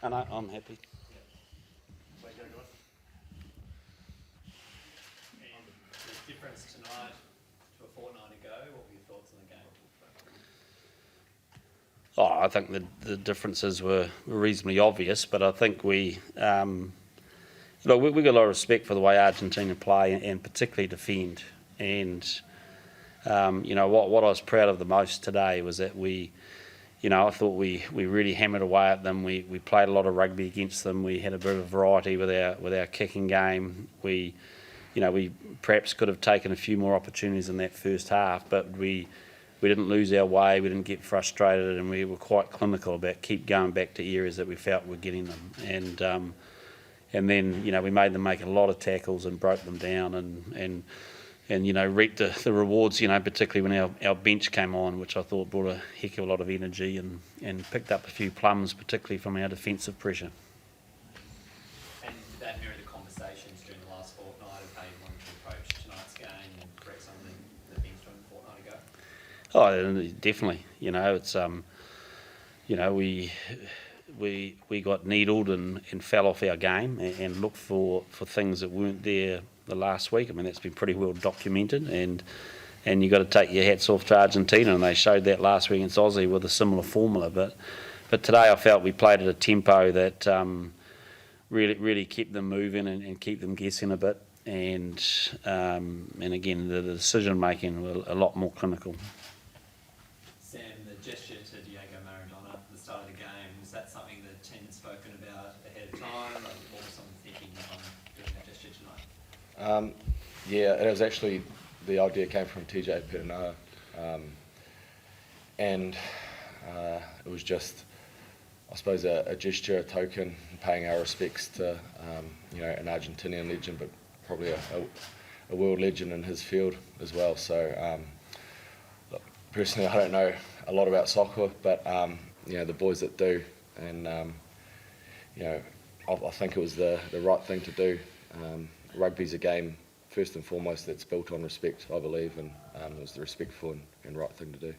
And I'm happy. And the difference tonight to a fortnight ago, what were your thoughts on the game? Oh, I think the differences were reasonably obvious, but I think we got a lot of respect for the way Argentina play and particularly defend. And what I was proud of the most today was that I thought we really hammered away at them. We played a lot of rugby against them. We had a bit of variety with our kicking game. We perhaps could have taken a few more opportunities in that first half, but we didn't lose our way. We didn't get frustrated, and we were quite clinical about keep going back to areas that we felt were getting them. And then we made them make a lot of tackles and broke them down and reaped the rewards, particularly when our bench came on, which I thought brought a heck of a lot of energy and picked up a few plums, particularly from our defensive pressure. And did that mirror the conversations during the last fortnight of how you wanted to approach tonight's game and correct some of the things from a fortnight ago? Oh, definitely. We got needled and fell off our game and looked for things that weren't there the last week. I mean, that's been pretty well documented, and you've got to take your hats off to Argentina, and they showed that last week against Aussie with a similar formula. But today I felt we played at a tempo that really kept them moving and kept them guessing a bit, and again the decision making was a lot more clinical. Sam, the gesture to Diego Maradona at the start of the game, was that something the team had spoken about ahead of time? Like, what was someone thinking behind doing that gesture tonight? Yeah, it was actually, the idea came from TJ Perenara, and it was just, I suppose, a gesture, a token, paying our respects to an Argentinian legend, but probably a world legend in his field as well. So look, personally, I don't know a lot about soccer, but the boys that do, and I think it was the right thing to do. Rugby's a game, first and foremost, that's built on respect, I believe, and it was the respectful and right thing to do.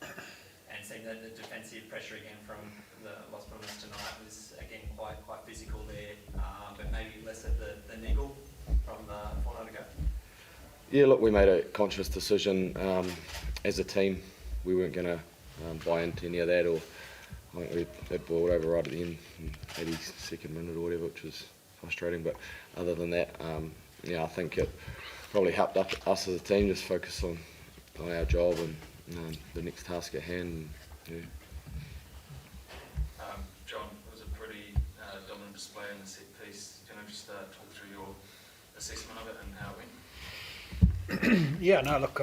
And seeing the defensive pressure again from the Los Pumas tonight was again quite physical there, but maybe less at the niggle from the fortnight ago. Yeah, look, we made a conscious decision as a team. We weren't going to buy into any of that, or I think we had ball over right at the end, 82nd minute or whatever, which was frustrating. But other than that, I think it probably helped us as a team just focus on our job and the next task at hand. Yeah. John, it was a pretty dominant display in the set piece. Can I just talk through your assessment of it and how it went? Yeah, no, look,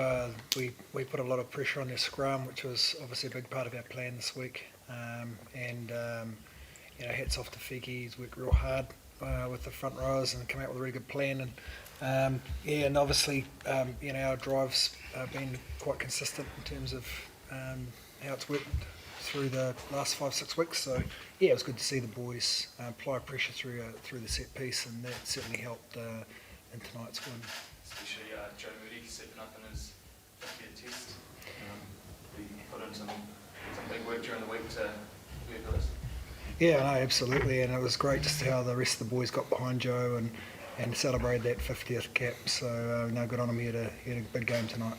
we put a lot of pressure on their scrum, which was obviously a big part of our plan this week. Hats off to Fiki. He's worked real hard with the front rowers and come out with a really good plan. And obviously, our drives have been quite consistent in terms of how it's worked through the last 5-6 weeks. So yeah, it was good to see the boys apply pressure through the set piece, and that certainly helped in tonight's win. Especially Joe Moody stepping up in his 50th test. He put in some big work during the week to be a good. Yeah, no, absolutely, and it was great just how the rest of the boys got behind Joe and celebrated that 50th cap. So good on him. He had a big game tonight.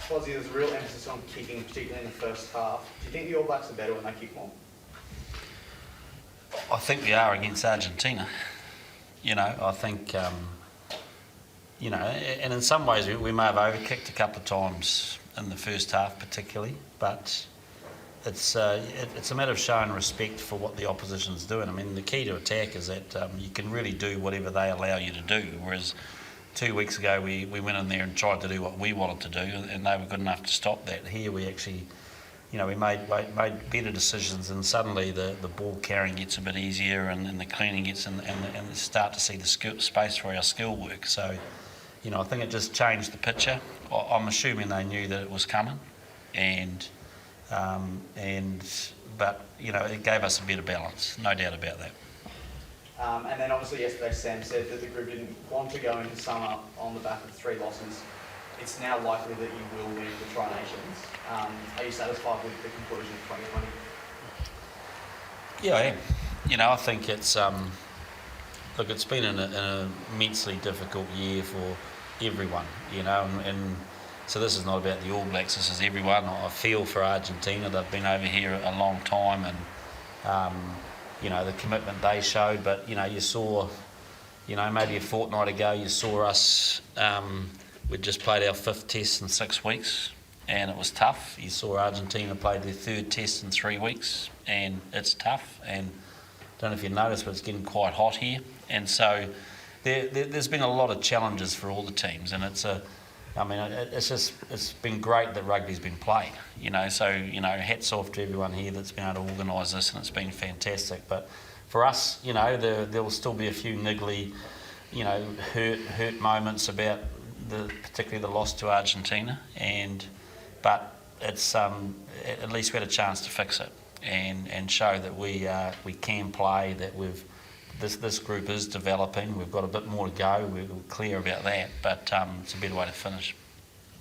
Fozzie, there's a real emphasis on kicking, particularly in the first half. Do you think the All Blacks are better when they kick more? I think we are against Argentina. I think, and in some ways we may have overkicked a couple of times in the first half particularly, but it's a matter of showing respect for what the opposition's doing. I mean, the key to attack is that you can really do whatever they allow you to do, whereas 2 weeks ago we went in there and tried to do what we wanted to do, and they were good enough to stop that. Here we actually, we made better decisions, and suddenly the ball carrying gets a bit easier, and the cleaning gets and start to see the space for our skill work. So, I think it just changed the picture. I'm assuming they knew that it was coming, but it gave us a better balance, no doubt about that. And then obviously yesterday Sam said that the group didn't want to go into summer on the back of 3 losses. It's now likely that you will win the Tri-Nations. Are you satisfied with the conclusion of 2020? Yeah, I am. I think it's look, it's been an immensely difficult year for everyone. And so this is not about the All Blacks. This is everyone. I feel for Argentina. They've been over here a long time, and the commitment they showed. But you saw, maybe a fortnight ago, you saw us. We'd just played our 5th test in 6 weeks, and it was tough. You saw Argentina played their 3rd test in 3 weeks, and it's tough. And I don't know if you noticed, but it's getting quite hot here, and so there's been a lot of challenges for all the teams, and it's been great that rugby's been played. So hats off to everyone here that's been able to organise this, and it's been fantastic. But for us, there will still be a few niggly, hurt moments about particularly the loss to Argentina, but it's at least we had a chance to fix it and show that we can play, that this group is developing. We've got a bit more to go. We're clear about that, but it's a better way to finish.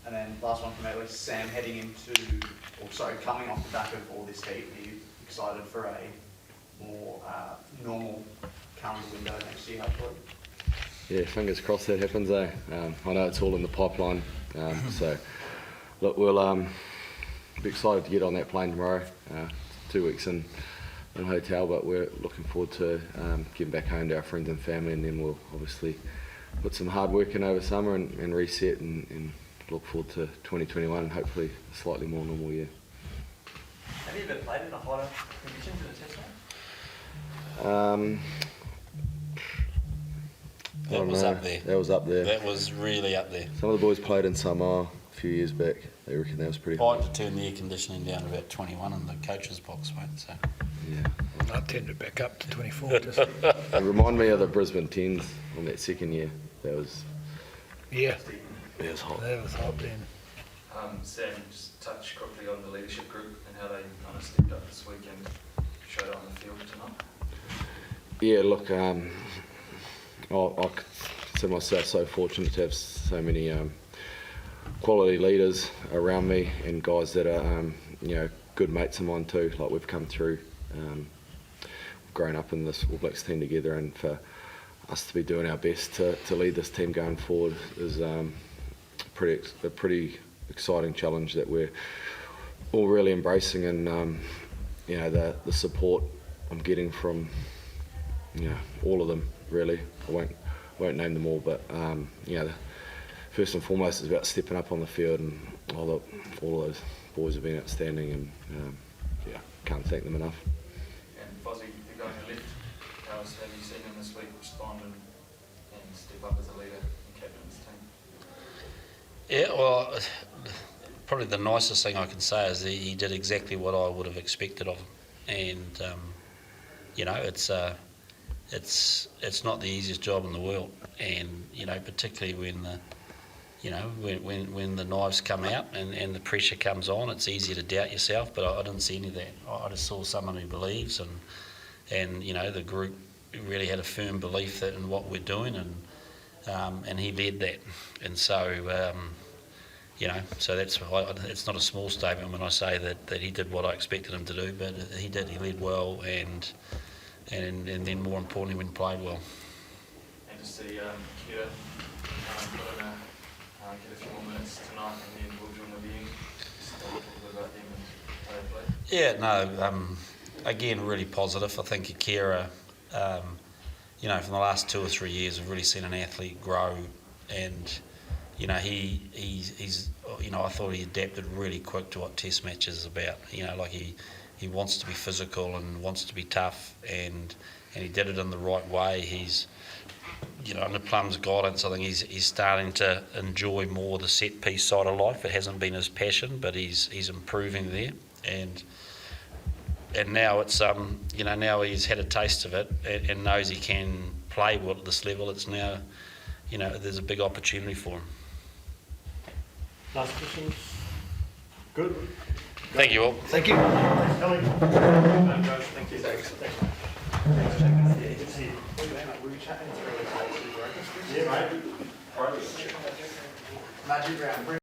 And then last one from me, Sam, coming off the back of all this heat, are you excited for a more normal calendar window next year, hopefully? Yeah, fingers crossed that happens, eh? I know it's all in the pipeline, so look, we'll be excited to get on that plane tomorrow. 2 weeks in hotel, but we're looking forward to getting back home to our friends and family, and then we'll obviously put some hard work in over summer and reset and look forward to 2021 and hopefully a slightly more normal year. Have you ever played in a hotter conditions in a test match? That was up there. That was up there. That was really up there. Some of the boys played in Samoa a few years back. They reckon that was pretty I hot. had to turn the air conditioning down to about 21 in the coach's box, mate. So. Yeah. I turned it back up to 24. Just, It reminded me of the Brisbane 10s on that second year. That was yeah, hot. that was hot then. Sam, just touch quickly on the leadership group and how they kind of stepped up this week and showed it on the field tonight. Yeah, look, I consider myself so fortunate to have so many quality leaders around me and guys that are, good mates of mine too. Like we've come through, we've grown up in this All Blacks team together, and for us to be doing our best to lead this team going forward is a pretty exciting challenge that we're all really embracing, and the support I'm getting from all of them really. I won't name them all, but first and foremost is about stepping up on the field, and all of those boys have been outstanding, and can't thank them enough. And Fozzie, you're going to left. Have you seen him this week respond and step up as a leader and captain of this team? Yeah, well, probably the nicest thing I can say is that he did exactly what I would have expected of him, and it's not the easiest job in the world, and particularly when when the knives come out and the pressure comes on, it's easier to doubt yourself. But I didn't see any of that. I just saw someone who believes, and the group really had a firm belief that in what we're doing, and he led that, and so. So that's why it's not a small statement when I say that he did what I expected him to do, but he did. He led well, and then more importantly, when he played well. And to see Kira put in get a few more minutes tonight, and then we'll join the end. Just talk a bit about them and how they play. Yeah, no. Again, really positive. I think Akira, from the last 2 or 3 years, we've really seen an athlete grow, and. He's I thought he adapted really quick to what test matches is about. He wants to be physical and wants to be tough, and he did it in the right way. He's, under Plum's guidance, I think he's starting to enjoy more the set piece side of life. It hasn't been his passion, but he's improving there, and now it's now he's had a taste of it and knows he can play well at this level. It's now there's a big opportunity for him. Last questions? Good. Thank you all. Thank you. Thanks, Kelly. Thank you. Thanks. Yeah, good to see you. Were you chatting through Yeah, mate. Magic round.